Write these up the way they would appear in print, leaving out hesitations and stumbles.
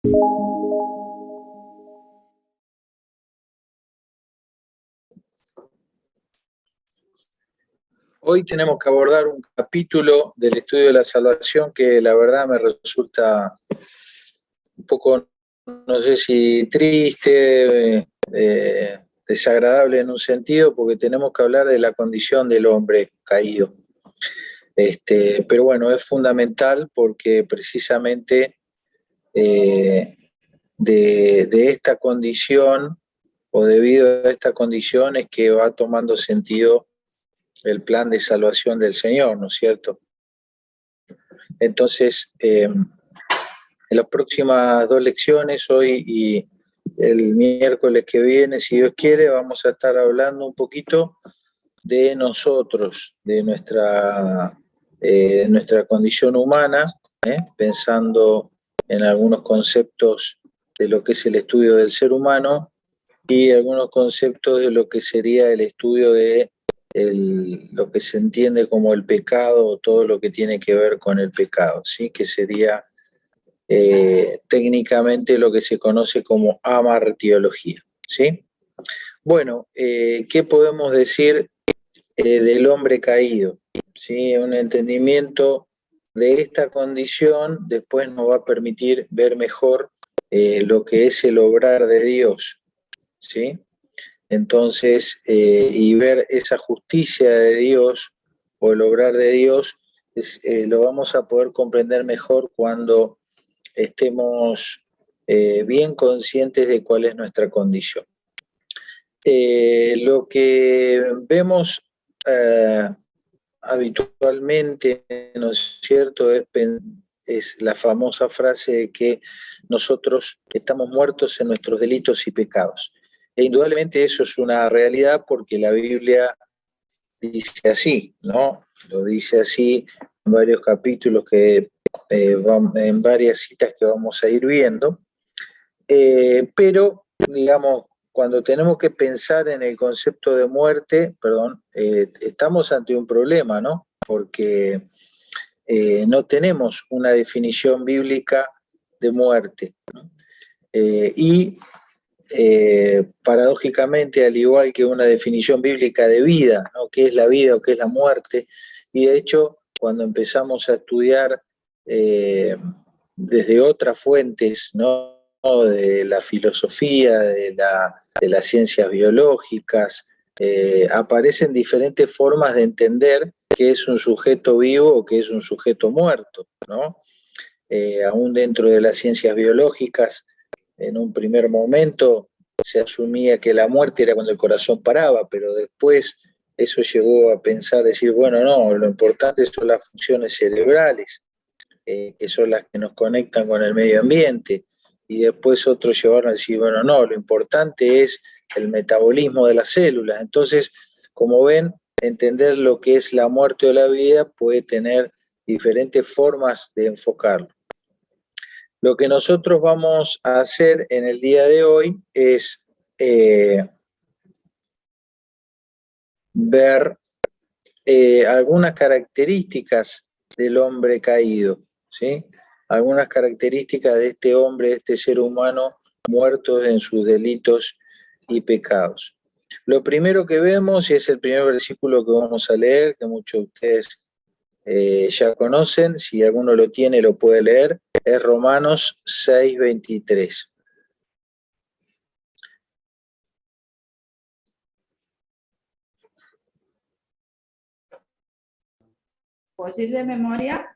Hoy tenemos que abordar un capítulo del estudio de la salvación que la verdad me resulta un poco, no sé si triste, desagradable en un sentido, porque tenemos que hablar de la condición del hombre caído. Pero bueno, es fundamental porque precisamente de esta condición, o debido a esta condición, es que va tomando sentido el plan de salvación del Señor, ¿no es cierto? Entonces, en las próximas 2 lecciones, hoy y el miércoles que viene, si Dios quiere, vamos a estar hablando un poquito de nosotros, de nuestra condición humana, pensando en algunos conceptos de lo que es el estudio del ser humano y algunos conceptos de lo que sería el estudio de lo que se entiende como el pecado o todo lo que tiene que ver con el pecado, ¿sí? Que sería técnicamente lo que se conoce como amartiología, ¿sí? Bueno, ¿qué podemos decir del hombre caído? ¿Sí? Un entendimiento de esta condición después nos va a permitir ver mejor lo que es el obrar de Dios, ¿sí? Entonces, y ver esa justicia de Dios o el obrar de Dios, lo vamos a poder comprender mejor cuando estemos bien conscientes de cuál es nuestra condición. Lo que vemos habitualmente, ¿no es cierto?, es la famosa frase de que nosotros estamos muertos en nuestros delitos y pecados. E indudablemente eso es una realidad porque la Biblia dice así, ¿no? Lo dice así en varios capítulos en varias citas que vamos a ir viendo. Pero, digamos, cuando tenemos que pensar en el concepto de muerte, estamos ante un problema, ¿no? Porque no tenemos una definición bíblica de muerte, ¿no? Paradójicamente, al igual que una definición bíblica de vida, ¿no? ¿Qué es la vida o qué es la muerte? Y de hecho, cuando empezamos a estudiar desde otras fuentes, ¿no?, de la filosofía, de las ciencias biológicas, aparecen diferentes formas de entender qué es un sujeto vivo o qué es un sujeto muerto, ¿no? Aún dentro de las ciencias biológicas, en un primer momento se asumía que la muerte era cuando el corazón paraba, pero después eso llegó a pensar, decir, bueno, no, lo importante son las funciones cerebrales, que son las que nos conectan con el medio ambiente, y después otros llegaron a decir, bueno, no, lo importante es el metabolismo de las células. Entonces, como ven, entender lo que es la muerte o la vida puede tener diferentes formas de enfocarlo. Lo que nosotros vamos a hacer en el día de hoy es ver algunas características del hombre caído, ¿sí? Algunas características de este hombre, de este ser humano muerto en sus delitos y pecados. Lo primero que vemos, y es el primer versículo que vamos a leer, que muchos de ustedes ya conocen, si alguno lo tiene lo puede leer, es Romanos 6:23. ¿Puedo decir de memoria?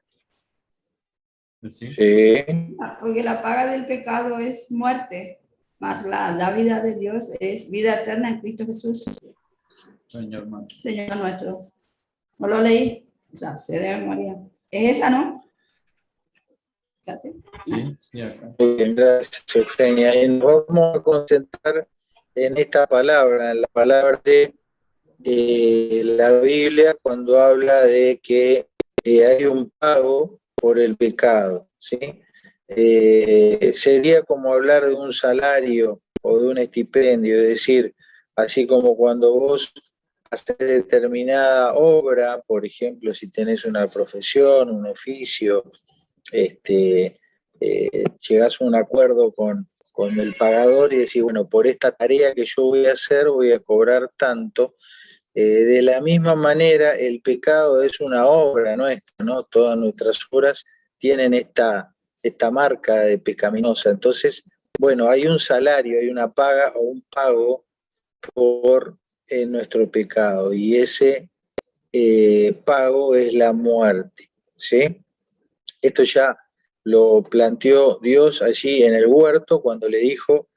Sí. Porque la paga del pecado es muerte, mas la vida de Dios es vida eterna en Cristo Jesús, Señor nuestro. ¿No lo leí? O sea, sé de memoria. ¿Es esa, no? Fíjate. Sí, acá. Muy bien, gracias, Eugenia. Y nos vamos a concentrar en esta palabra, en la palabra de la Biblia, cuando habla de que hay un pago por el pecado, ¿sí? Sería como hablar de un salario o de un estipendio, es decir, así como cuando vos haces determinada obra, por ejemplo, si tenés una profesión, un oficio, llegás a un acuerdo con el pagador y decís, bueno, por esta tarea que yo voy a hacer voy a cobrar tanto. De la misma manera, el pecado es una obra nuestra, ¿no? Todas nuestras obras tienen esta marca de pecaminosa. Entonces, bueno, hay un salario, hay una paga o un pago por nuestro pecado, y ese pago es la muerte, ¿sí? Esto ya lo planteó Dios allí en el huerto cuando le dijo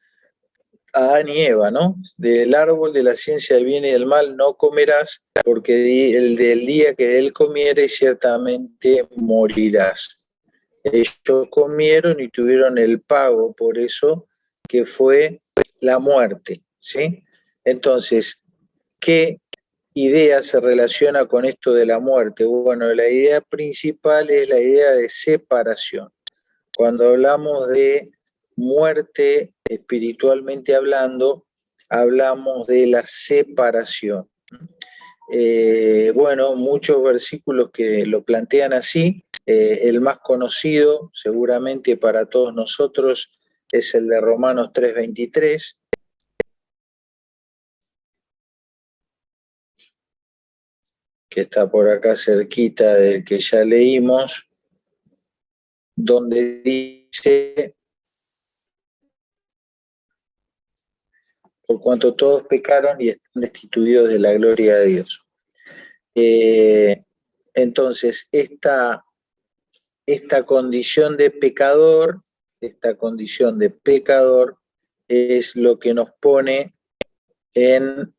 a Adán y Eva, ¿no? Del árbol de la ciencia del bien y del mal no comerás, porque el del día que de él comieres ciertamente morirás. Ellos comieron y tuvieron el pago por eso, que fue la muerte, ¿sí? Entonces, ¿qué idea se relaciona con esto de la muerte? Bueno, la idea principal es la idea de separación. Cuando hablamos de muerte, espiritualmente hablando, hablamos de la separación. Bueno, muchos versículos que lo plantean así. El más conocido, seguramente para todos nosotros, es el de Romanos 3:23. Que está por acá cerquita del que ya leímos, donde dice: por cuanto todos pecaron y están destituidos de la gloria de Dios. Entonces, esta condición de pecador, es lo que nos pone en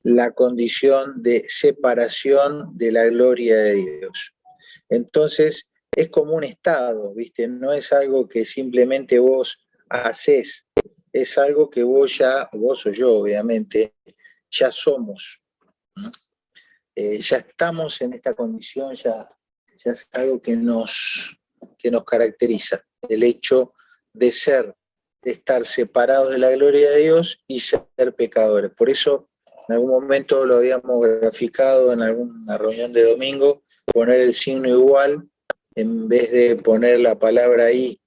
la condición de separación de la gloria de Dios. Entonces, es como un estado, ¿viste? No es algo que simplemente vos hacés, es algo que vos o yo obviamente, ya somos. Ya estamos en esta condición, ya es algo que nos caracteriza, el hecho de estar separados de la gloria de Dios y ser pecadores. Por eso, en algún momento lo habíamos graficado en alguna reunión de domingo, poner el signo igual, en vez de poner la palabra ahí.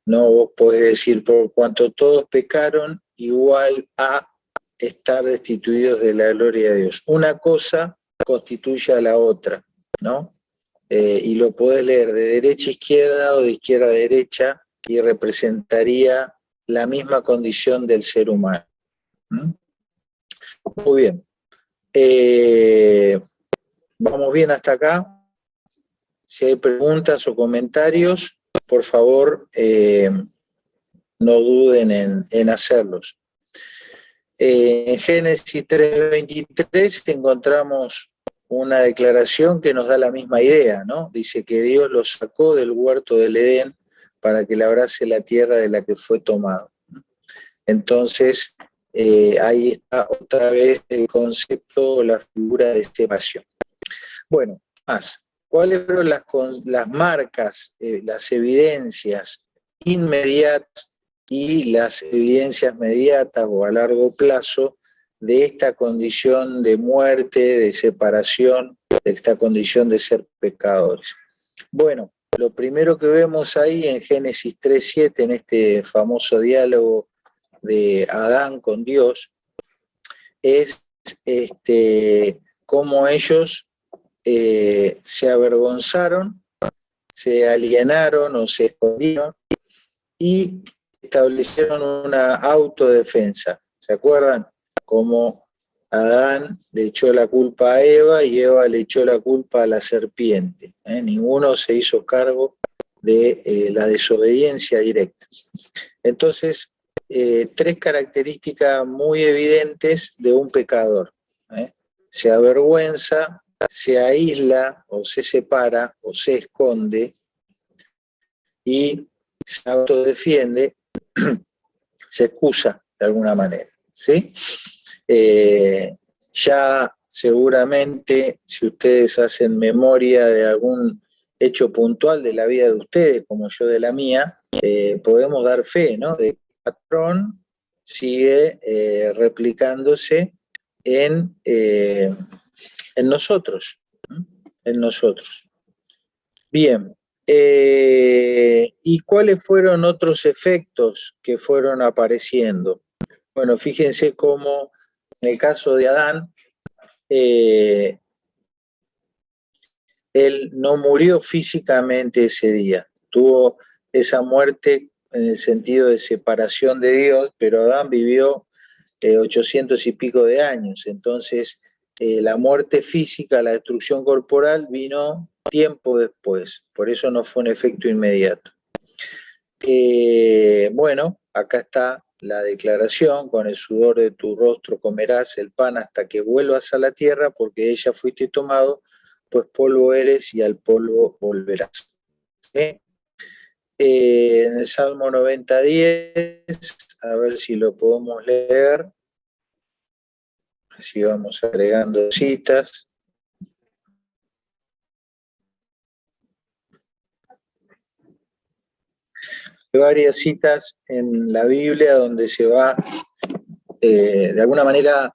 No, vos podés decir, por cuanto todos pecaron, igual a estar destituidos de la gloria de Dios. Una cosa constituye a la otra, ¿no? Y lo podés leer de derecha a izquierda o de izquierda a derecha, y representaría la misma condición del ser humano. Muy bien. ¿Vamos bien hasta acá? Si hay preguntas o comentarios, por favor, no duden en hacerlos. En Génesis 3:23 encontramos una declaración que nos da la misma idea, ¿no? Dice que Dios los sacó del huerto del Edén para que labrase la tierra de la que fue tomado. Entonces, ahí está otra vez el concepto, la figura de separación. Bueno, más. ¿Cuáles fueron las marcas, las evidencias inmediatas y las evidencias mediatas o a largo plazo de esta condición de muerte, de separación, de esta condición de ser pecadores? Bueno, lo primero que vemos ahí en Génesis 3:7, en este famoso diálogo de Adán con Dios, es cómo ellos se avergonzaron, se alienaron o se escondieron y establecieron una autodefensa. ¿Se acuerdan? Como Adán le echó la culpa a Eva y Eva le echó la culpa a la serpiente. Ninguno se hizo cargo de la desobediencia directa. Entonces, tres características muy evidentes de un pecador. Se avergüenza, se aísla o se separa o se esconde y se autodefiende, se excusa de alguna manera, ¿sí? Ya seguramente, si ustedes hacen memoria de algún hecho puntual de la vida de ustedes, como yo de la mía, podemos dar fe, ¿no? De que el patrón sigue replicándose en nosotros. en nosotros. Bien, ¿y cuáles fueron otros efectos que fueron apareciendo? Bueno, fíjense cómo en el caso de Adán, él no murió físicamente ese día, tuvo esa muerte en el sentido de separación de Dios, pero Adán vivió 800 y pico de años, entonces la muerte física, la destrucción corporal vino tiempo después, por eso no fue un efecto inmediato. Bueno, acá está la declaración: con el sudor de tu rostro comerás el pan hasta que vuelvas a la tierra, porque de ella fuiste tomado, pues polvo eres y al polvo volverás. ¿Sí? En el Salmo 90:10, a ver si lo podemos leer, así vamos agregando citas. Hay varias citas en la Biblia donde se va, de alguna manera,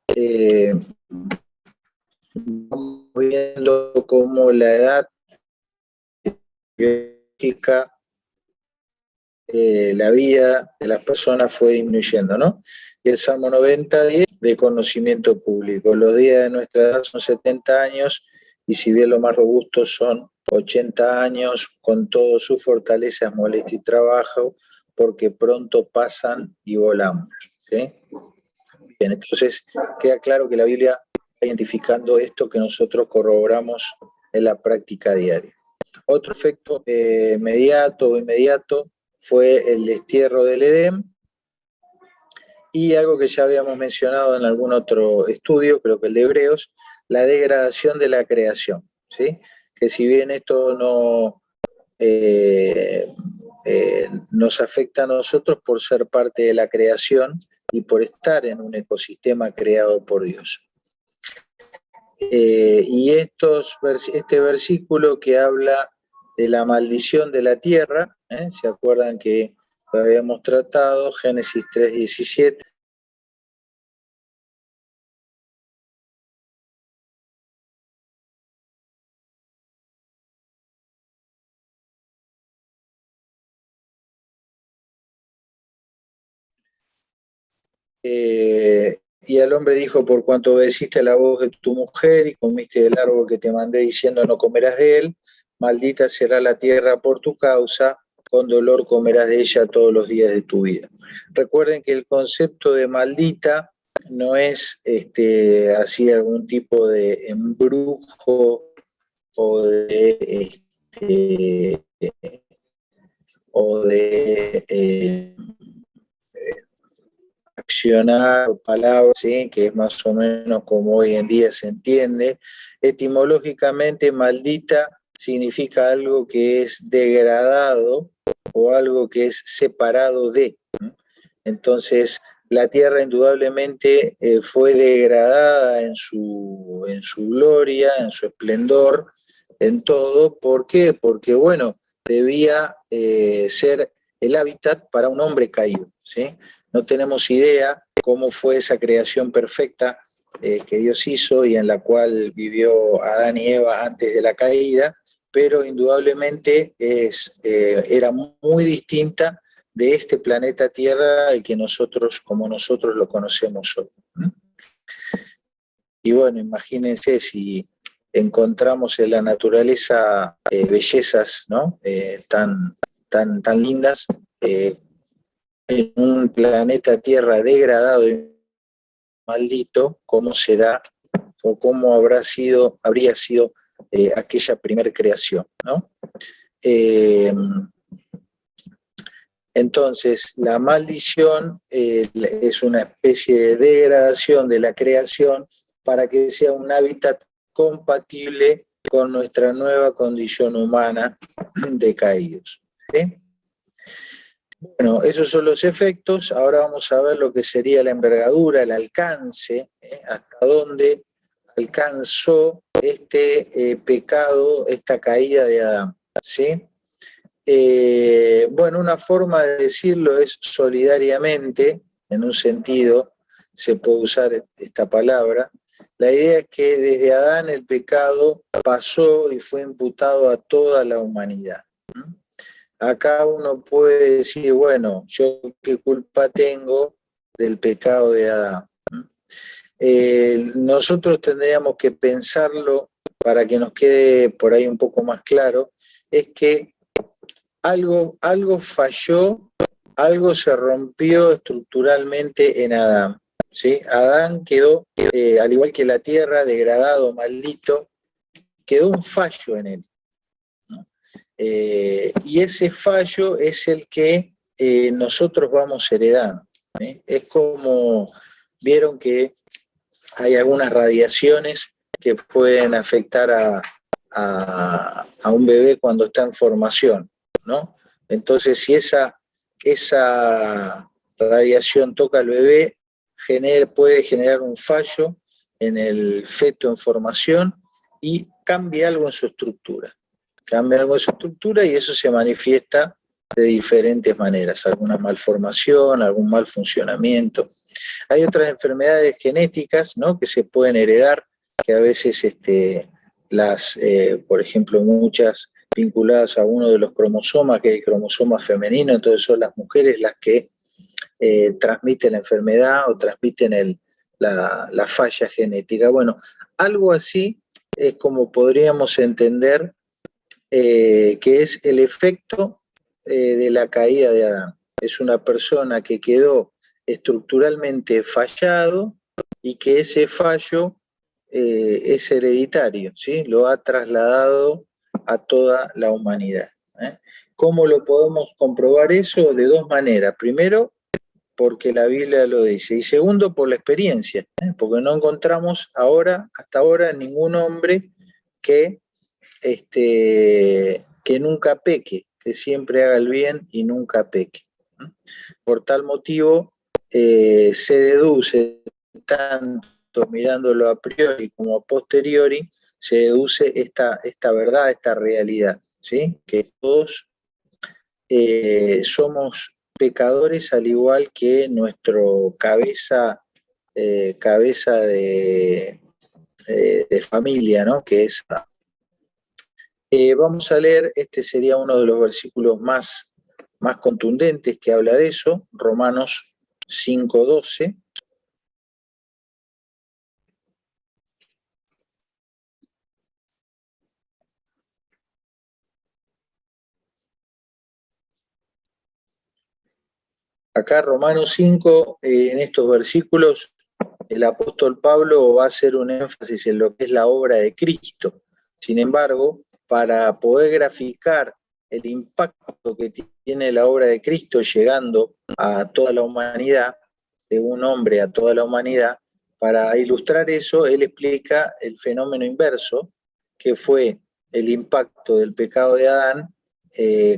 viendo cómo la edad biológica, la vida de las personas fue disminuyendo, ¿no? Y el Salmo 90:10, de conocimiento público: los días de nuestra edad son 70 años, y si bien los más robustos son 80 años, con todo su fortaleza, molestia y trabajo, porque pronto pasan y volamos. ¿Sí? Bien, entonces queda claro que la Biblia está identificando esto que nosotros corroboramos en la práctica diaria. Otro efecto inmediato fue el destierro del Edén, y algo que ya habíamos mencionado en algún otro estudio, creo que el de Hebreos, la degradación de la creación, ¿sí? Que si bien esto no nos afecta a nosotros por ser parte de la creación y por estar en un ecosistema creado por Dios. Y este versículo que habla de la maldición de la tierra, ¿se acuerdan que lo habíamos tratado? Génesis 3:17. Y el hombre dijo: por cuanto obedeciste a la voz de tu mujer y comiste del árbol que te mandé diciendo no comerás de él, maldita será la tierra por tu causa, con dolor comerás de ella todos los días de tu vida. Recuerden que el concepto de maldita no es así algún tipo de embrujo o de accionar palabras, ¿sí? Que es más o menos como hoy en día se entiende. Etimológicamente, maldita significa algo que es degradado o algo que es separado de. Entonces, la tierra indudablemente fue degradada en su gloria, en su esplendor, en todo. ¿Por qué? Porque, bueno, debía ser el hábitat para un hombre caído, ¿sí? No tenemos idea cómo fue esa creación perfecta que Dios hizo y en la cual vivió Adán y Eva antes de la caída, pero indudablemente era muy distinta de este planeta Tierra al que nosotros, como nosotros lo conocemos hoy. Y bueno, imagínense si encontramos en la naturaleza bellezas, ¿no? tan lindas, en un planeta Tierra degradado y maldito, ¿cómo será o cómo habría sido aquella primer creación, ¿no? Entonces, la maldición es una especie de degradación de la creación para que sea un hábitat compatible con nuestra nueva condición humana de caídos. ¿Sí? Bueno, esos son los efectos. Ahora vamos a ver lo que sería la envergadura, el alcance, hasta dónde alcanzó este pecado, esta caída de Adán. ¿Sí? Bueno, una forma de decirlo es solidariamente, en un sentido, se puede usar esta palabra. La idea es que desde Adán el pecado pasó y fue imputado a toda la humanidad. Acá uno puede decir, bueno, ¿yo qué culpa tengo del pecado de Adán? Nosotros tendríamos que pensarlo para que nos quede por ahí un poco más claro, es que algo falló, algo se rompió estructuralmente en Adán. ¿Sí? Adán quedó, al igual que la tierra, degradado, maldito, quedó un fallo en él, ¿no? Y ese fallo es el que nosotros vamos heredando. Es como, vieron que hay algunas radiaciones que pueden afectar a un bebé cuando está en formación, ¿no? Entonces, si esa radiación toca al bebé, puede generar un fallo en el feto en formación y cambia algo en su estructura. Cambia algo en su estructura y eso se manifiesta de diferentes maneras, alguna malformación, algún mal funcionamiento. Hay otras enfermedades genéticas, ¿no?, que se pueden heredar, que a veces por ejemplo, muchas vinculadas a uno de los cromosomas, que es el cromosoma femenino, entonces son las mujeres las que transmiten la enfermedad o transmiten la falla genética. Bueno, algo así es como podríamos entender que es el efecto de la caída de Adán. Es una persona que quedó estructuralmente fallado y que ese fallo es hereditario, ¿sí? Lo ha trasladado a toda la humanidad. ¿Cómo lo podemos comprobar eso? De dos maneras. Primero, porque la Biblia lo dice, y segundo, por la experiencia, porque no encontramos hasta ahora ningún hombre que nunca peque, que siempre haga el bien y nunca peque. Por tal motivo, se deduce, tanto mirándolo a priori como a posteriori, se deduce esta verdad, esta realidad, ¿sí? Que todos somos pecadores al igual que nuestro cabeza de familia, ¿no?, que es... vamos a leer, este sería uno de los versículos más contundentes que habla de eso, Romanos 5:12. Acá Romanos 5, en estos versículos, el apóstol Pablo va a hacer un énfasis en lo que es la obra de Cristo. Sin embargo, para poder graficar el impacto que tiene la obra de Cristo llegando a toda la humanidad, de un hombre a toda la humanidad, para ilustrar eso, él explica el fenómeno inverso, que fue el impacto del pecado de Adán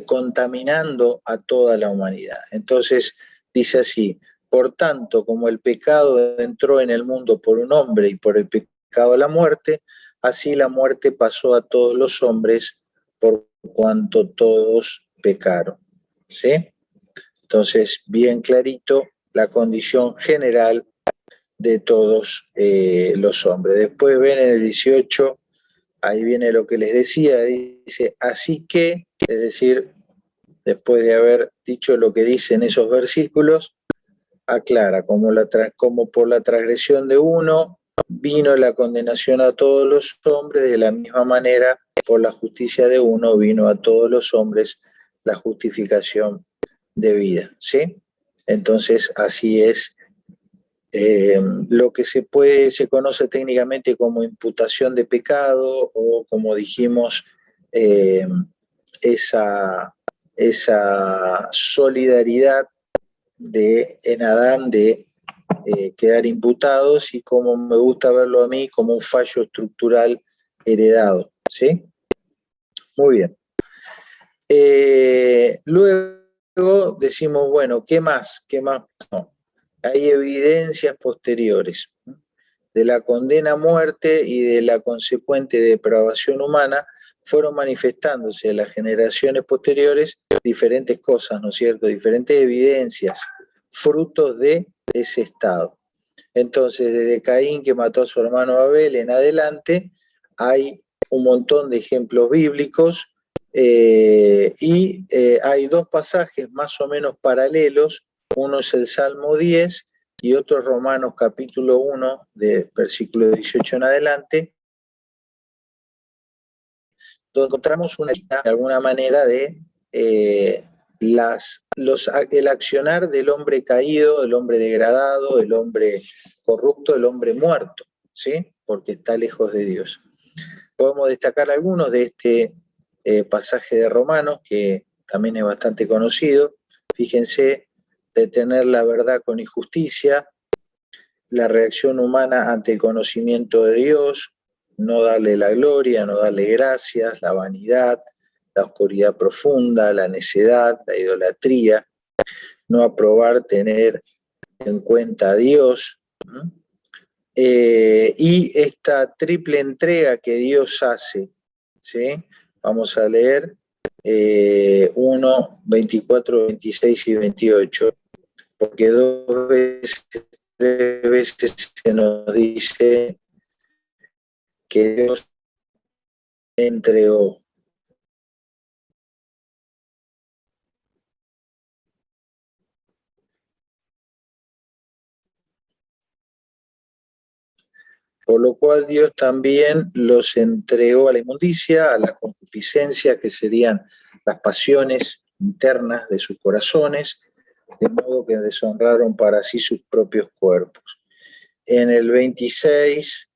contaminando a toda la humanidad. Entonces, dice así: por tanto, como el pecado entró en el mundo por un hombre y por el pecado la muerte, así la muerte pasó a todos los hombres por cuanto todos pecaron. ¿Sí? Entonces, bien clarito la condición general de todos los hombres. Después ven en el 18, ahí viene lo que les decía, dice, así que, es decir, después de haber dicho lo que dicen esos versículos, aclara, como por la transgresión de uno vino la condenación a todos los hombres, de la misma manera por la justicia de uno vino a todos los hombres la justificación de vida, ¿sí? Entonces así es lo que se conoce técnicamente como imputación de pecado, o como dijimos, esa solidaridad en Adán de quedar imputados, y como me gusta verlo a mí, como un fallo estructural heredado, ¿sí? Muy bien. Luego decimos, bueno, ¿qué más? No. Hay evidencias posteriores de la condena a muerte y de la consecuente depravación humana. Fueron manifestándose en las generaciones posteriores diferentes cosas, ¿no es cierto? Diferentes evidencias, frutos de ese estado. Entonces, desde Caín, que mató a su hermano Abel, en adelante, hay un montón de ejemplos bíblicos, y hay dos pasajes más o menos paralelos. Uno es el Salmo 10 y otro es Romanos capítulo 1, de versículo 18 en adelante, donde encontramos una lista, de alguna manera, de el accionar del hombre caído, del hombre degradado, del hombre corrupto, del hombre muerto, ¿sí? Porque está lejos de Dios. Podemos destacar algunos de este pasaje de Romanos, que también es bastante conocido. Fíjense, detener la verdad con injusticia, la reacción humana ante el conocimiento de Dios, no darle la gloria, no darle gracias, la vanidad, la oscuridad profunda, la necedad, la idolatría, no aprobar tener en cuenta a Dios, y esta triple entrega que Dios hace, ¿sí? Vamos a leer 1, 24, 26 y 28, porque tres veces se nos dice que Dios entregó. Por lo cual Dios también los entregó a la inmundicia, a la concupiscencia, que serían las pasiones internas de sus corazones, de modo que deshonraron para sí sus propios cuerpos. En el 26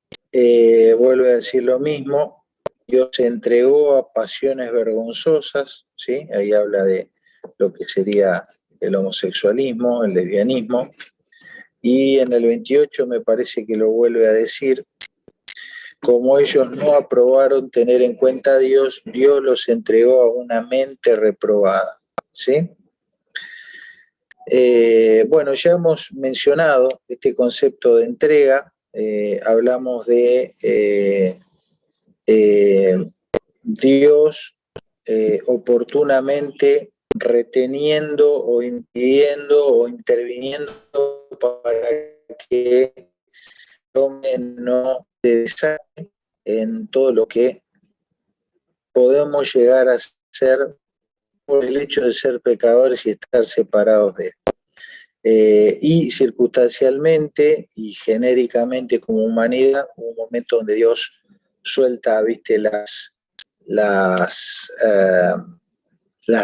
vuelve a decir lo mismo: Dios se entregó a pasiones vergonzosas, ¿sí? Ahí habla de lo que sería el homosexualismo, el lesbianismo. Y en el 28 me parece que lo vuelve a decir: como ellos no aprobaron tener en cuenta a Dios, Dios los entregó a una mente reprobada, ¿sí? Bueno, ya hemos mencionado este concepto de entrega. Hablamos de Dios oportunamente reteniendo o impidiendo o interviniendo para que el hombre no se desate en todo lo que podemos llegar a ser por el hecho de ser pecadores y estar separados de él. Y circunstancialmente y genéricamente como humanidad, hubo un momento donde Dios suelta, viste, las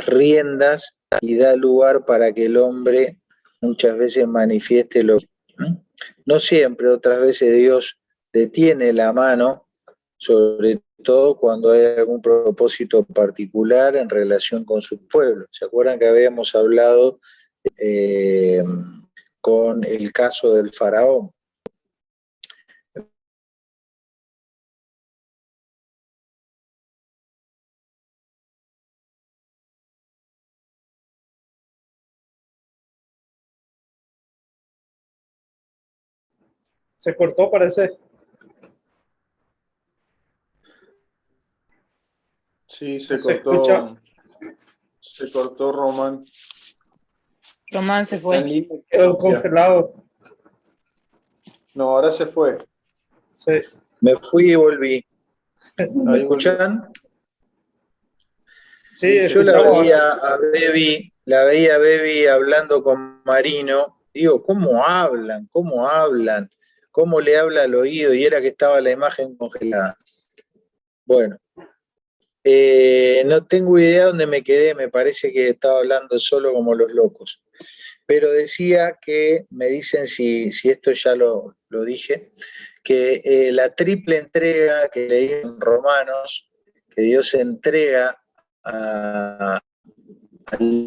riendas y da lugar para que el hombre muchas veces manifieste lo que... No siempre, otras veces Dios detiene la mano, sobre todo cuando hay algún propósito particular en relación con su pueblo. ¿Se acuerdan que habíamos hablado con el caso del faraón? Se cortó, parece. Sí, se cortó. Se cortó Román. Román se fue. Quedó congelado. No, ahora se fue. Sí. Me fui y volví. ¿Me Ahí escuchan? Sí, yo la veía a Bebi hablando con Marino. Digo, ¿cómo hablan? ¿Cómo le habla al oído? Y era que estaba la imagen congelada. Bueno, no tengo idea dónde me quedé, me parece que estaba hablando solo como los locos. Pero decía que, me dicen si esto ya lo dije, que la triple entrega que leí en Romanos, que Dios entrega al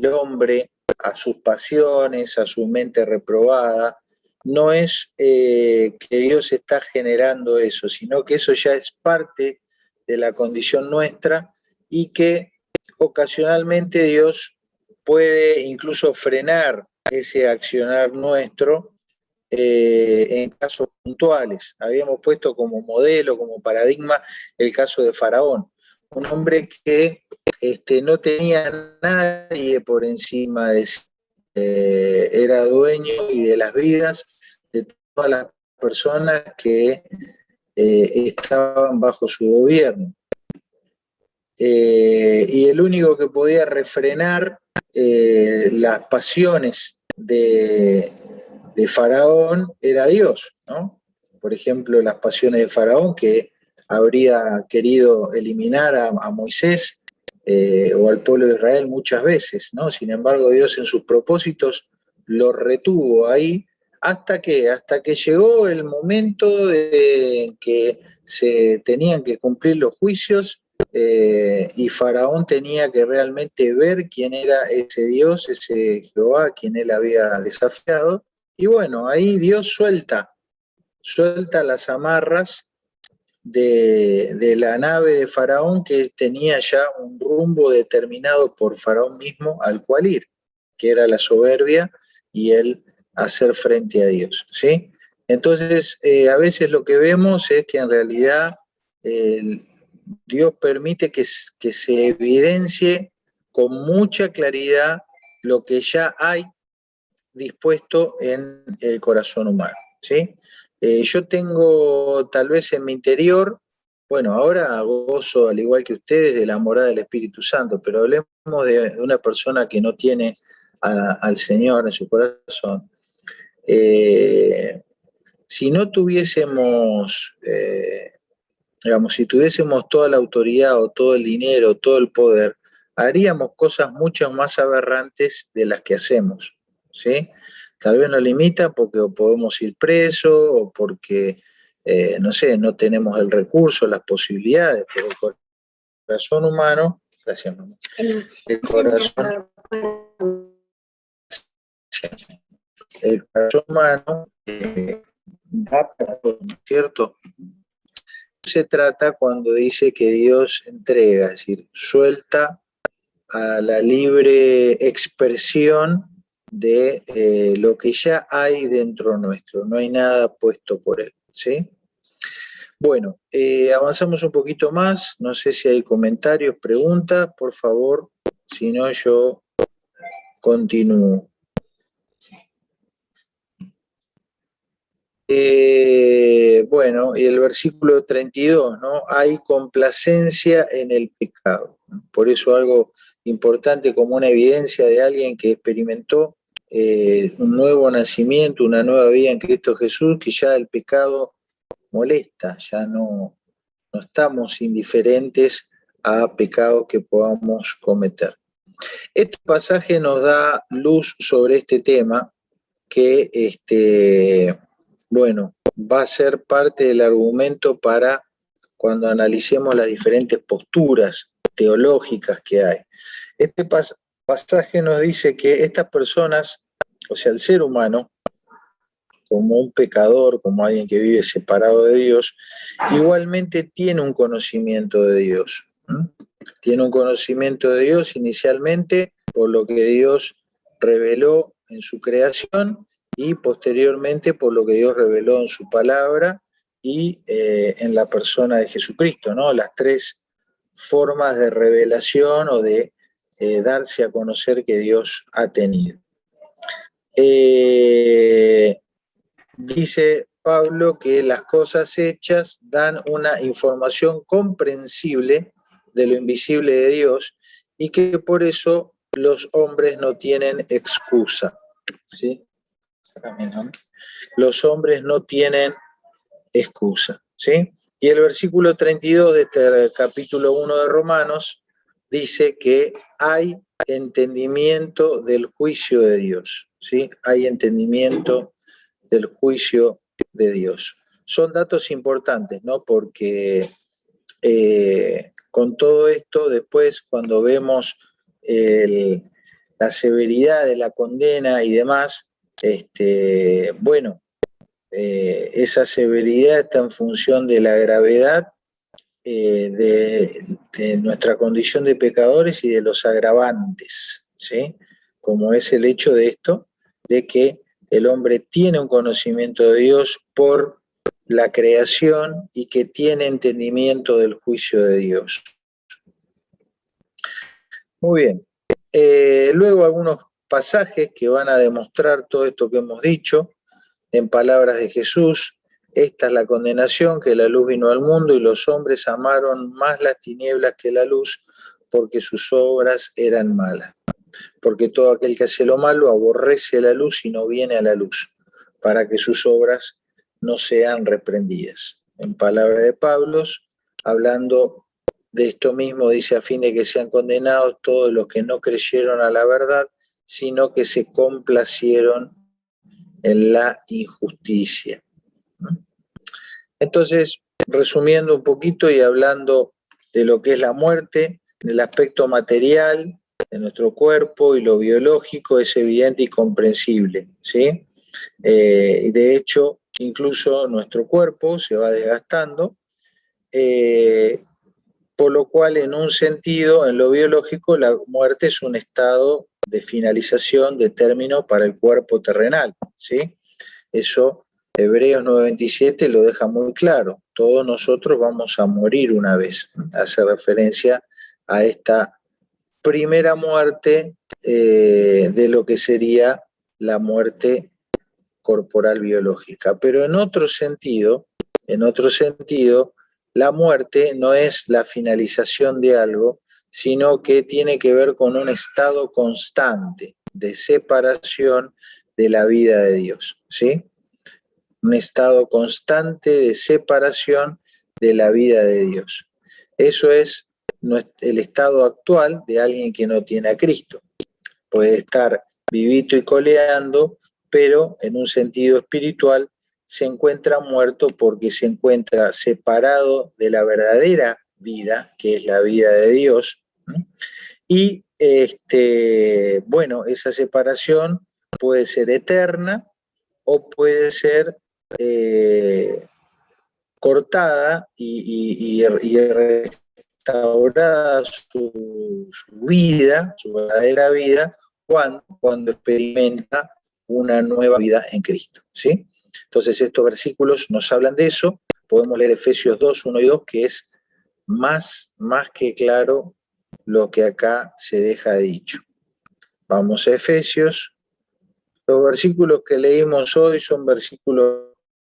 hombre, a sus pasiones, a su mente reprobada, no es que Dios está generando eso, sino que eso ya es parte de la condición nuestra y que ocasionalmente Dios puede incluso frenar ese accionar nuestro en casos puntuales. Habíamos puesto como modelo, como paradigma, el caso de Faraón, un hombre que no tenía nadie por encima de sí, era dueño y de las vidas de todas las personas que estaban bajo su gobierno. Y el único que podía refrenar las pasiones de Faraón era Dios, ¿no? Por ejemplo, las pasiones de Faraón, que habría querido eliminar a Moisés o al pueblo de Israel muchas veces, ¿no? Sin embargo, Dios en sus propósitos lo retuvo ahí hasta que llegó el momento en que se tenían que cumplir los juicios y Faraón tenía que realmente ver quién era ese Dios, ese Jehová, quien él había desafiado. Y bueno, ahí Dios suelta las amarras de la nave de Faraón, que tenía ya un rumbo determinado por Faraón mismo al cual ir, que era la soberbia y el hacer frente a Dios, ¿sí? Entonces, a veces lo que vemos es que en realidad Dios permite que se evidencie con mucha claridad lo que ya hay dispuesto en el corazón humano, ¿sí? Yo tengo tal vez en mi interior, bueno, ahora gozo al igual que ustedes de la morada del Espíritu Santo, pero hablemos de una persona que no tiene al Señor en su corazón. Si no tuviésemos, digamos, si tuviésemos toda la autoridad o todo el dinero, todo el poder, haríamos cosas mucho más aberrantes de las que hacemos, ¿sí? Tal vez nos limita porque podemos ir presos o porque, no sé, no tenemos el recurso, las posibilidades, pero el corazón humano, gracias mamá, el corazón humano da para todo, ¿no es cierto? Se trata cuando dice que Dios entrega, es decir, suelta a la libre expresión de lo que ya hay dentro nuestro, no hay nada puesto por él, ¿sí? Bueno, avanzamos un poquito más, no sé si hay comentarios, preguntas, por favor, si no yo continúo. Bueno, y el versículo 32, ¿no? Hay complacencia en el pecado. Por eso algo importante como una evidencia de alguien que experimentó un nuevo nacimiento, una nueva vida en Cristo Jesús, que ya el pecado molesta, ya no estamos indiferentes a pecados que podamos cometer. Este pasaje nos da luz sobre este tema que, bueno, va a ser parte del argumento para cuando analicemos las diferentes posturas teológicas que hay. Este pasaje nos dice que estas personas, o sea, el ser humano, como un pecador, como alguien que vive separado de Dios, igualmente tiene un conocimiento de Dios. Tiene un conocimiento de Dios inicialmente por lo que Dios reveló en su creación y posteriormente por lo que Dios reveló en su palabra y en la persona de Jesucristo, ¿no? Las tres formas de revelación o de darse a conocer que Dios ha tenido. Dice Pablo que las cosas hechas dan una información comprensible de lo invisible de Dios y que por eso los hombres no tienen excusa, ¿sí? Los hombres no tienen excusa, ¿sí? Y el versículo 32 de este capítulo 1 de Romanos dice que hay entendimiento del juicio de Dios, ¿sí? Hay entendimiento del juicio de Dios. Son datos importantes, ¿no? Porque con todo esto, después, cuando vemos la severidad de la condena y demás, bueno, esa severidad está en función de la gravedad de nuestra condición de pecadores y de los agravantes, ¿sí? Como es el hecho de esto, de que el hombre tiene un conocimiento de Dios por la creación y que tiene entendimiento del juicio de Dios. Muy bien. Luego algunos pasajes que van a demostrar todo esto que hemos dicho en palabras de Jesús. Esta es la condenación, que la luz vino al mundo y los hombres amaron más las tinieblas que la luz, porque sus obras eran malas. Porque todo aquel que hace lo malo aborrece la luz y no viene a la luz, para que sus obras no sean reprendidas. En palabra de Pablo, hablando de esto mismo, dice: a fin de que sean condenados todos los que no creyeron a la verdad, sino que se complacieron en la injusticia. Entonces, resumiendo un poquito y hablando de lo que es la muerte, el aspecto material de nuestro cuerpo y lo biológico es evidente y comprensible, ¿sí? Y de hecho, incluso nuestro cuerpo se va desgastando, por lo cual, en un sentido, en lo biológico, la muerte es un estado de finalización, de término para el cuerpo terrenal, ¿sí? Eso Hebreos 9:27 lo deja muy claro. Todos nosotros vamos a morir una vez. Hace referencia a esta primera muerte de lo que sería la muerte corporal biológica. Pero en otro sentido, la muerte no es la finalización de algo, sino que tiene que ver con un estado constante de separación de la vida de Dios, ¿sí? Un estado constante de separación de la vida de Dios. Eso es el estado actual de alguien que no tiene a Cristo. Puede estar vivito y coleando, pero en un sentido espiritual se encuentra muerto porque se encuentra separado de la verdadera vida, que es la vida de Dios. Y bueno, esa separación puede ser eterna o puede ser cortada y restaurada su vida, su verdadera vida, cuando experimenta una nueva vida en Cristo, ¿sí? Entonces estos versículos nos hablan de eso. Podemos leer Efesios 2, 1 y 2, que es más que claro lo que acá se deja dicho. Vamos a Efesios. Los versículos que leímos hoy son versículos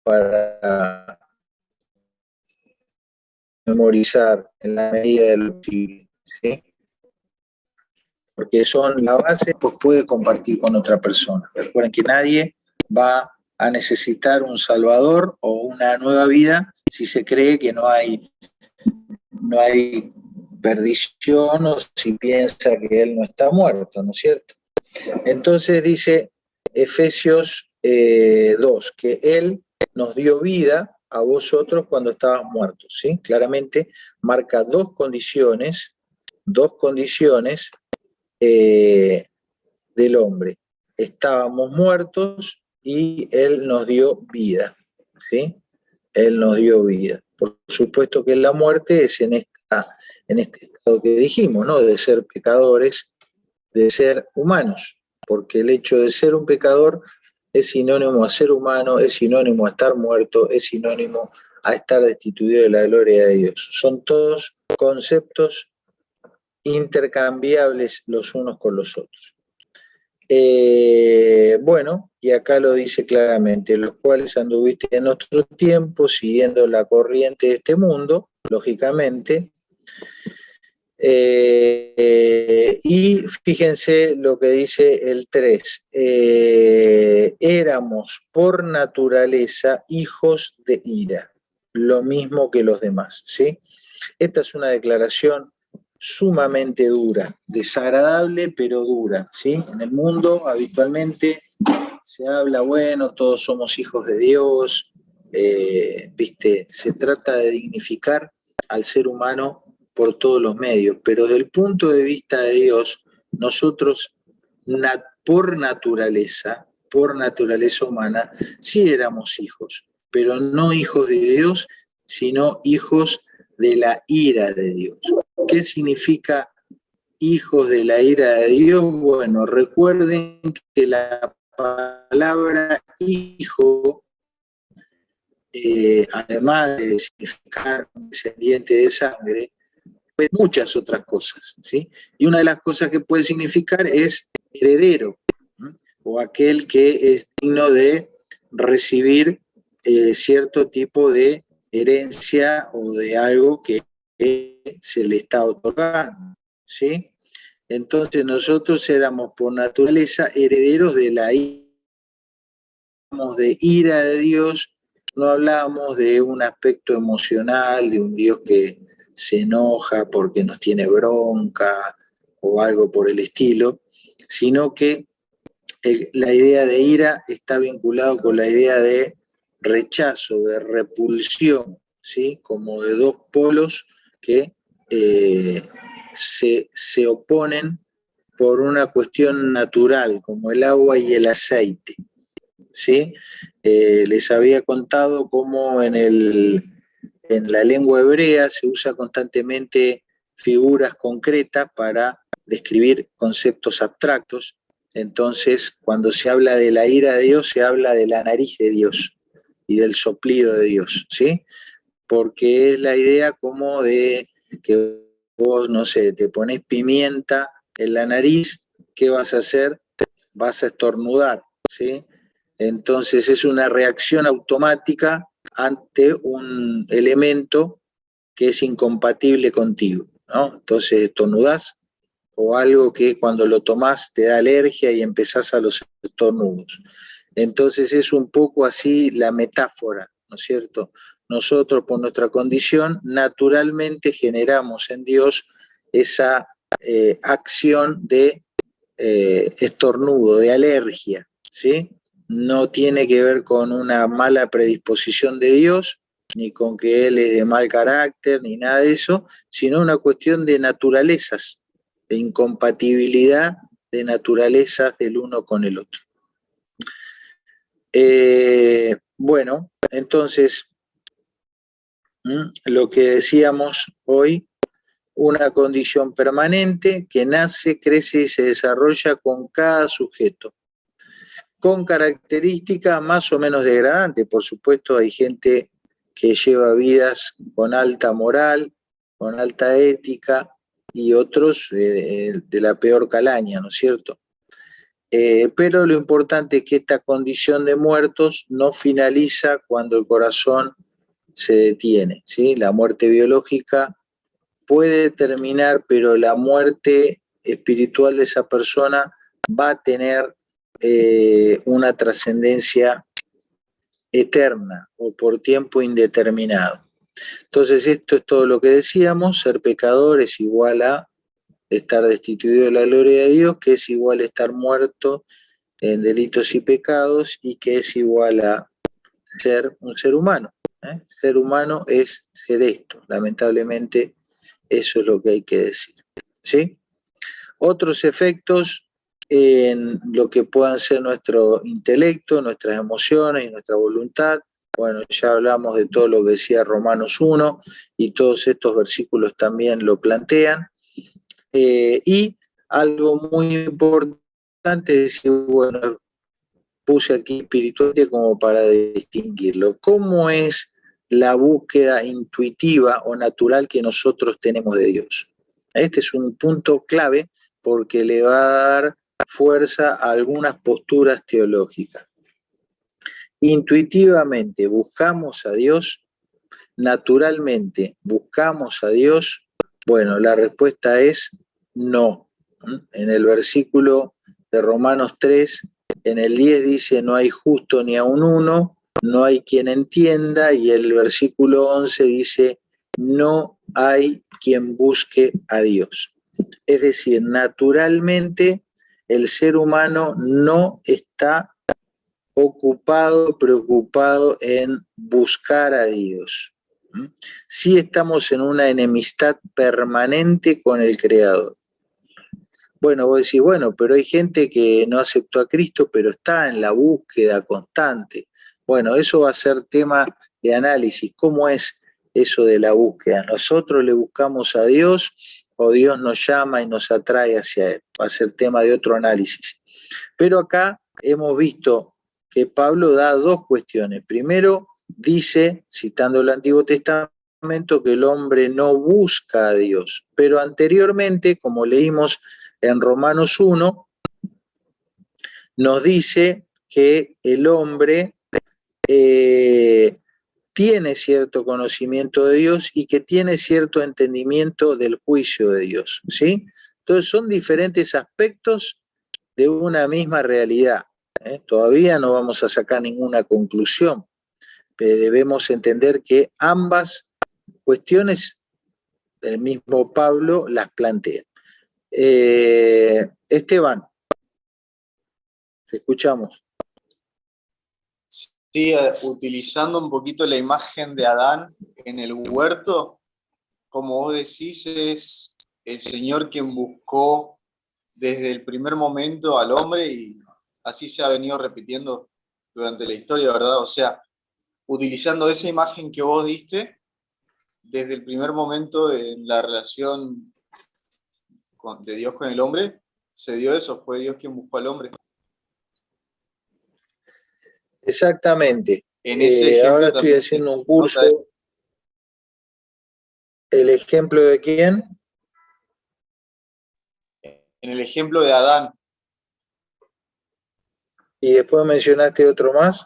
para memorizar en la medida de lo posible, ¿sí? Porque son la base, pues puede compartir con otra persona. Recuerden que nadie va a necesitar un salvador o una nueva vida si se cree que no hay perdición o si piensa que él no está muerto, ¿no es cierto? Entonces dice Efesios 2, que Él nos dio vida a vosotros cuando estábamos muertos, ¿sí? Claramente marca dos condiciones del hombre. Estábamos muertos y Él nos dio vida, ¿sí? Él nos dio vida. Por supuesto que la muerte es en este estado que dijimos, ¿no? De ser pecadores, de ser humanos, porque el hecho de ser un pecador es sinónimo a ser humano, es sinónimo a estar muerto, es sinónimo a estar destituido de la gloria de Dios. Son todos conceptos intercambiables los unos con los otros. Bueno, y acá lo dice claramente: los cuales anduviste en otro tiempo siguiendo la corriente de este mundo, lógicamente. Y fíjense lo que dice el 3, éramos por naturaleza hijos de ira, lo mismo que los demás, ¿sí? Esta es una declaración sumamente dura, desagradable pero dura, ¿sí? En el mundo habitualmente se habla, bueno, todos somos hijos de Dios, ¿viste? Se trata de dignificar al ser humano por todos los medios, pero desde el punto de vista de Dios, nosotros por naturaleza humana, sí éramos hijos, pero no hijos de Dios, sino hijos de la ira de Dios. ¿Qué significa hijos de la ira de Dios? Bueno, recuerden que la palabra hijo, además de significar un descendiente de sangre, muchas otras cosas, ¿sí? Y una de las cosas que puede significar es heredero, ¿sí? O aquel que es digno de recibir cierto tipo de herencia o de algo que se le está otorgando, ¿sí? Entonces nosotros éramos por naturaleza herederos de la ira de Dios, no hablábamos de un aspecto emocional, de un Dios que se enoja porque nos tiene bronca o algo por el estilo, sino que la idea de ira está vinculado con la idea de rechazo, de repulsión, ¿sí? Como de dos polos que se oponen por una cuestión natural, como el agua y el aceite, ¿sí? Les había contado cómo en la lengua hebrea se usa constantemente figuras concretas para describir conceptos abstractos. Entonces, cuando se habla de la ira de Dios, se habla de la nariz de Dios y del soplido de Dios, ¿sí? Porque es la idea como de que vos, no sé, te pones pimienta en la nariz, ¿qué vas a hacer? Vas a estornudar, ¿sí? Entonces es una reacción automática ante un elemento que es incompatible contigo, ¿no? Entonces estornudás, o algo que cuando lo tomás te da alergia y empezás a los estornudos. Entonces es un poco así la metáfora, ¿no es cierto? Nosotros por nuestra condición naturalmente generamos en Dios esa acción de estornudo, de alergia, ¿sí? No tiene que ver con una mala predisposición de Dios, ni con que Él es de mal carácter, ni nada de eso, sino una cuestión de naturalezas, de incompatibilidad de naturalezas del uno con el otro. Bueno, entonces, lo que decíamos hoy, una condición permanente que nace, crece y se desarrolla con cada sujeto, con características más o menos degradantes. Por supuesto, hay gente que lleva vidas con alta moral, con alta ética, y otros de la peor calaña, ¿no es cierto? Pero lo importante es que esta condición de muertos no finaliza cuando el corazón se detiene, ¿sí? La muerte biológica puede terminar, pero la muerte espiritual de esa persona va a tener una trascendencia eterna o por tiempo indeterminado. Entonces esto es todo lo que decíamos: ser pecador es igual a estar destituido de la gloria de Dios, que es igual a estar muerto en delitos y pecados, y que es igual a ser un ser humano. Ser humano es ser esto, lamentablemente eso es lo que hay que decir, ¿sí? Otros efectos en lo que puedan ser nuestro intelecto, nuestras emociones y nuestra voluntad. Bueno, ya hablamos de todo lo que decía Romanos 1 y todos estos versículos también lo plantean. Y algo muy importante es decir, bueno, puse aquí espiritualmente como para distinguirlo. ¿Cómo es la búsqueda intuitiva o natural que nosotros tenemos de Dios? Este es un punto clave porque le va a dar fuerza a algunas posturas teológicas. Intuitivamente buscamos a Dios, naturalmente buscamos a Dios. Bueno, la respuesta es no. En el versículo de Romanos 3, en el 10 dice: no hay justo ni aun uno, no hay quien entienda, y el versículo 11 dice: no hay quien busque a Dios. Es decir, naturalmente el ser humano no está ocupado, preocupado en buscar a Dios. Sí estamos en una enemistad permanente con el Creador. Bueno, vos decís, bueno, pero hay gente que no aceptó a Cristo, pero está en la búsqueda constante. Bueno, eso va a ser tema de análisis. ¿Cómo es eso de la búsqueda? ¿Nosotros le buscamos a Dios o Dios nos llama y nos atrae hacia Él? Va a ser tema de otro análisis. Pero acá hemos visto que Pablo da dos cuestiones. Primero, dice, citando el Antiguo Testamento, que el hombre no busca a Dios. Pero anteriormente, como leímos en Romanos 1, nos dice que el hombre tiene cierto conocimiento de Dios y que tiene cierto entendimiento del juicio de Dios, ¿sí? Entonces son diferentes aspectos de una misma realidad. Todavía no vamos a sacar ninguna conclusión, pero debemos entender que ambas cuestiones el mismo Pablo las plantea. Esteban, te escuchamos. Sí, utilizando un poquito la imagen de Adán en el huerto, como vos decís, es el Señor quien buscó desde el primer momento al hombre y así se ha venido repitiendo durante la historia, ¿verdad? O sea, utilizando esa imagen que vos diste, desde el primer momento en la relación de Dios con el hombre, se dio eso, fue Dios quien buscó al hombre. Exactamente. En ese ejemplo ahora estoy haciendo un curso. ¿El ejemplo de quién? En el ejemplo de Adán. ¿Y después mencionaste otro más?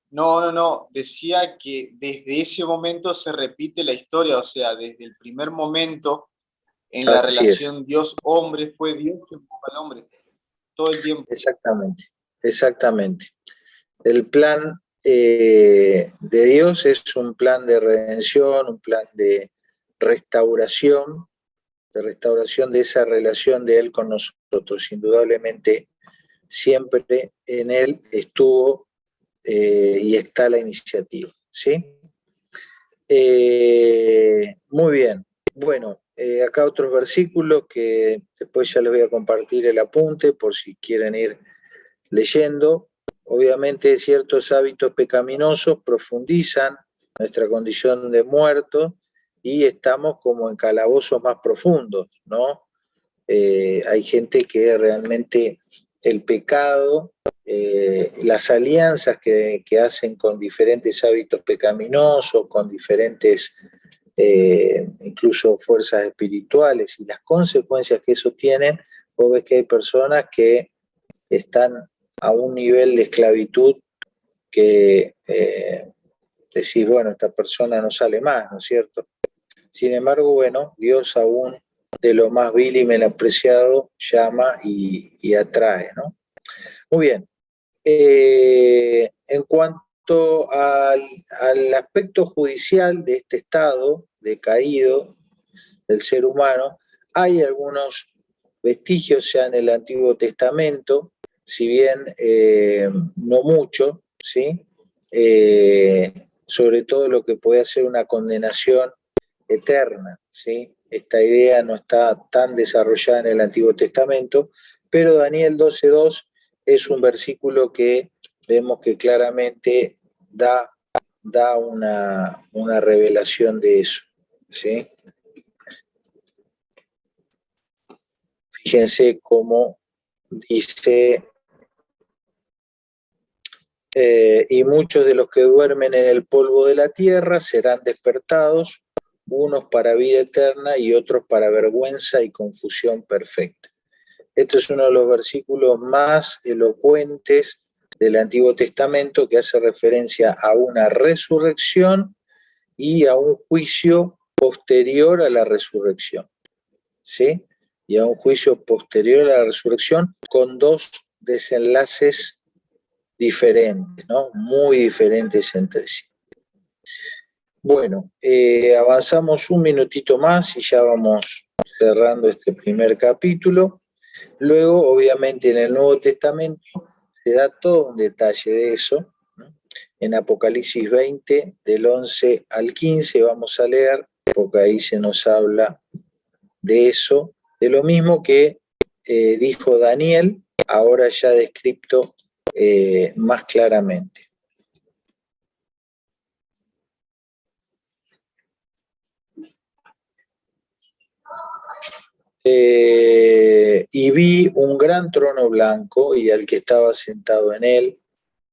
No. Decía que desde ese momento se repite la historia, o sea, desde el primer momento en la relación Dios-hombre fue Dios quien buscó al hombre. Todo el tiempo. Exactamente. El plan de Dios es un plan de redención, un plan de restauración de esa relación de Él con nosotros. Indudablemente, siempre en Él estuvo y está la iniciativa, ¿sí? Muy bien. Bueno, acá otros versículos que después ya les voy a compartir el apunte por si quieren ir leyendo. Obviamente ciertos hábitos pecaminosos profundizan nuestra condición de muerto y estamos como en calabozos más profundos, ¿no? Hay gente que realmente el pecado, las alianzas que hacen con diferentes hábitos pecaminosos, con diferentes incluso fuerzas espirituales y las consecuencias que eso tiene, vos ves que hay personas que están a un nivel de esclavitud que decís, bueno, esta persona no sale más, ¿no es cierto? Sin embargo, bueno, Dios aún de lo más vil y menospreciado llama y atrae, ¿no? Muy bien. En cuanto al aspecto judicial de este estado decaído del ser humano, hay algunos vestigios ya en el Antiguo Testamento, si bien no mucho, ¿sí? Sobre todo lo que puede ser una condenación eterna, ¿sí? Esta idea no está tan desarrollada en el Antiguo Testamento, pero Daniel 12:2 es un versículo que vemos que claramente da una revelación de eso, ¿sí? Fíjense cómo dice, y muchos de los que duermen en el polvo de la tierra serán despertados, unos para vida eterna y otros para vergüenza y confusión perfecta. Este es uno de los versículos más elocuentes del Antiguo Testamento que hace referencia a una resurrección y a un juicio posterior a la resurrección, ¿sí? Y a un juicio posterior a la resurrección con dos desenlaces diferentes, ¿no? Muy diferentes entre sí. Bueno, avanzamos un minutito más y ya vamos cerrando este primer capítulo. Luego, obviamente, en el Nuevo Testamento se da todo un detalle de eso, ¿no? En Apocalipsis 20, del 11 al 15, vamos a leer, porque ahí se nos habla de eso, de lo mismo que dijo Daniel, ahora ya descrito más claramente. Y vi un gran trono blanco y al que estaba sentado en él,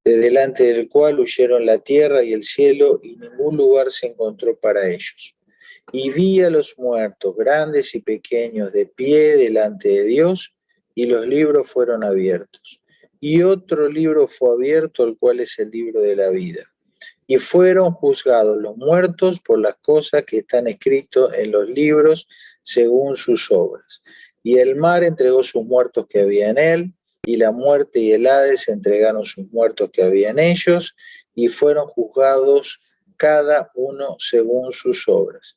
de delante del cual huyeron la tierra y el cielo, y ningún lugar se encontró para ellos. Y vi a los muertos, grandes y pequeños, de pie delante de Dios, y los libros fueron abiertos. y otro libro fue abierto, el cual es el libro de la vida. Y fueron juzgados los muertos por las cosas que están escritas en los libros según sus obras. Y el mar entregó sus muertos que había en él, y la muerte y el Hades entregaron sus muertos que había en ellos, y fueron juzgados cada uno según sus obras.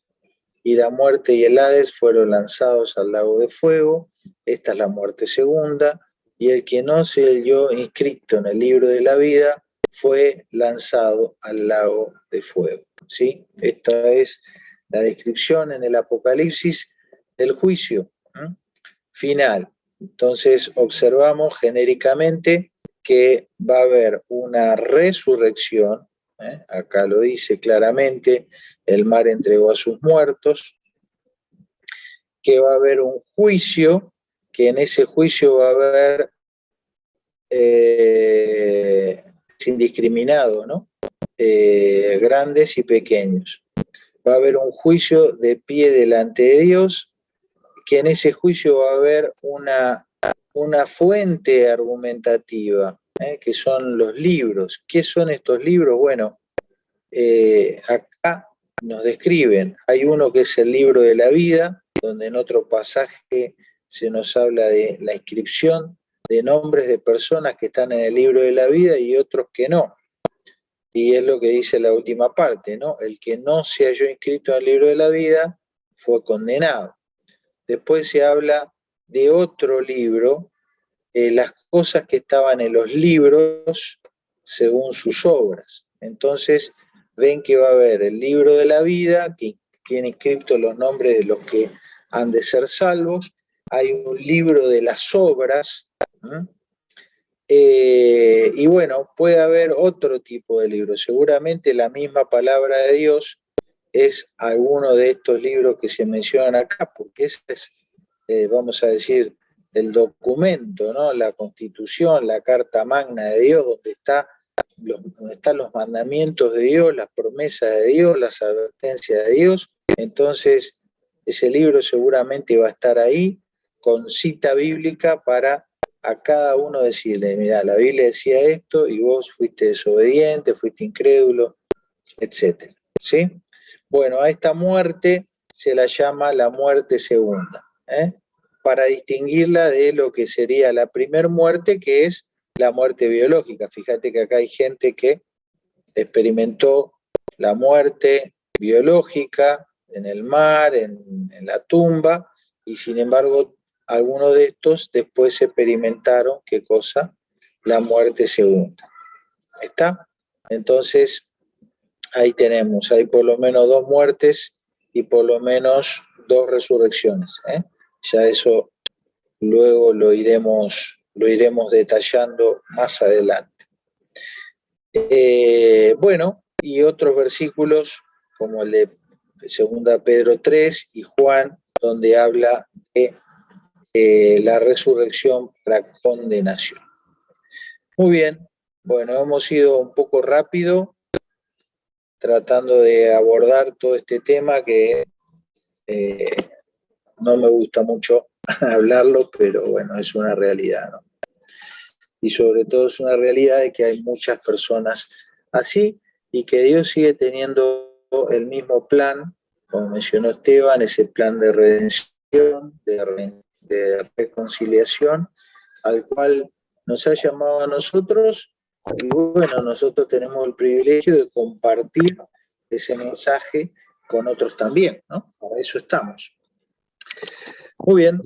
Y la muerte y el Hades fueron lanzados al lago de fuego. Esta es la muerte segunda, y el que no se halló inscrito en el libro de la vida fue lanzado al lago de fuego. ¿Sí? Esta es la descripción en el Apocalipsis del juicio final. Entonces observamos genéricamente que va a haber una resurrección, acá lo dice claramente, el mar entregó a sus muertos, que va a haber un juicio, que en ese juicio va a haber indiscriminado, ¿no? Grandes y pequeños. Va a haber un juicio de pie delante de Dios, que en ese juicio va a haber una fuente argumentativa, que son los libros. ¿Qué son estos libros? Bueno, acá nos describen, hay uno que es el libro de la vida, donde en otro pasaje se nos habla de la inscripción de nombres de personas que están en el libro de la vida y otros que no. Y es lo que dice la última parte, ¿no? El que no se halló inscrito en el libro de la vida fue condenado. Después se habla de otro libro, las cosas que estaban en los libros según sus obras. Entonces ven que va a haber el libro de la vida, que tiene inscritos los nombres de los que han de ser salvos. Hay un libro de las obras, y bueno, puede haber otro tipo de libros. Seguramente la misma palabra de Dios es alguno de estos libros que se mencionan acá, porque ese es, vamos a decir, el documento, ¿no? La Constitución, la Carta Magna de Dios, donde están los mandamientos de Dios, las promesas de Dios, las advertencias de Dios. Entonces, ese libro seguramente va a estar ahí, con cita bíblica para a cada uno decirle, mira, la Biblia decía esto y vos fuiste desobediente, fuiste incrédulo, etc. ¿Sí? Bueno, a esta muerte se la llama la muerte segunda, para distinguirla de lo que sería la primera muerte, que es la muerte biológica. Fíjate que acá hay gente que experimentó la muerte biológica en el mar, en la tumba, y sin embargo algunos de estos después experimentaron, ¿qué cosa? La muerte segunda. ¿Está? Entonces, ahí tenemos, hay por lo menos 2 muertes y por lo menos 2 resurrecciones. Ya eso luego lo iremos detallando más adelante. Bueno, y otros versículos como el de 2 Pedro 3 y Juan, donde habla de la resurrección para condenación. Muy bien, bueno, hemos ido un poco rápido tratando de abordar todo este tema que no me gusta mucho hablarlo, pero bueno, es una realidad, ¿no? Y sobre todo es una realidad de que hay muchas personas así y que Dios sigue teniendo el mismo plan, como mencionó Esteban, ese plan de redención, de reconciliación, al cual nos ha llamado a nosotros, y bueno, nosotros tenemos el privilegio de compartir ese mensaje con otros también, ¿no? Para eso estamos. Muy bien,